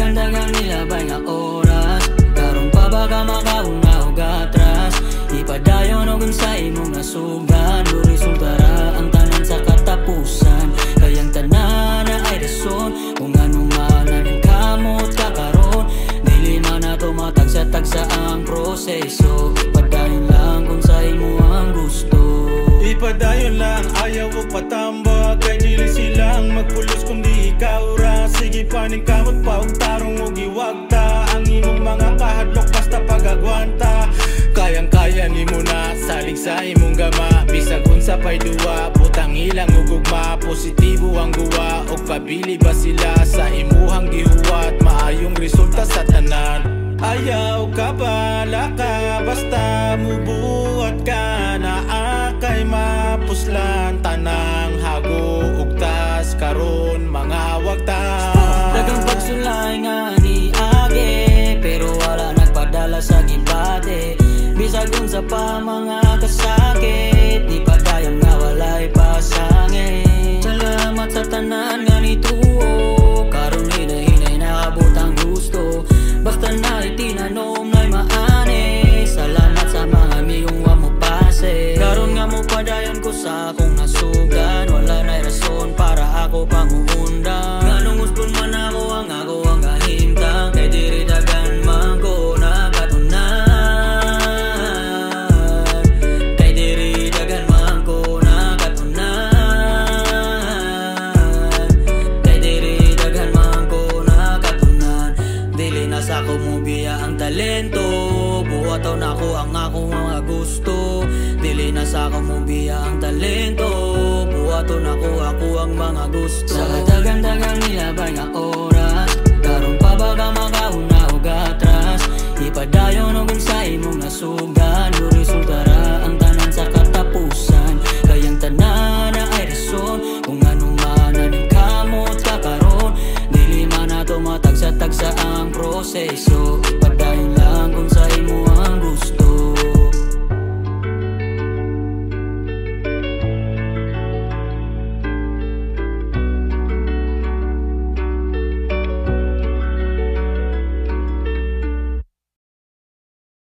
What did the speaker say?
dagan-dagang nilabay nga oras, karon pa ba ka makauna o gatras? Ipadayon og sa imong nasugan, resultara ang tanan sa katapusan. Kayang tanan na ay rason kung anong maanan kamot kakaron. Dili man nato matagsa-tagsa ang proseso, ipadayon lang kung sa imo ang gusto. Ipadayon lang, ayaw o patambag, kay dili silang magpulos kundi ikaw ra. Sige paning kamot pa og tarong o giwagta, ang imong mga kahadlok basta pagagwanta. Kayang-kaya ni mo na saling sa imong gama, bisag unsa pay duwa, butang ilang ug ugma. Positibo ang guwa og pabili ba sila sa imuhang gihuwat, maayong resulta sa tanan. Ayaw ka bala ka, basta mubuhat ka na akay mapuslan. Tanang hago ug tas karon mga wagta. Dagang pagsulay nga ni age, pero wala nagpadala sa gibate. Bisag unsa pa mga kasakit, di padayon nga walay pasangit. Salamat sa tanan nga nituo, karon hinay-hinay naabot ang gusto. Basta na itinanom na'y maani, salamat sa mga amigong wa mo pase. Karon nga mo padayon ko sa akong nasugan, wala na'y rason para ako panguundang. Nganong usbon man ako ang kahimtang, kay diri dagan man ko nakatunan. Kay diri dagan man ko nakatunan. Kay diri dagan man ko nakatunan. Dili na sa ko mo biya ang talento, buhaton ako ang akong mga gusto. Dili na sa ko mo biya ang talento, buhaton ako ang mga gusto. Sa dagan-dagang nilabay nga oras, karon pa ba ka makauna o gatras? Ipadayon og sa imong nasugan,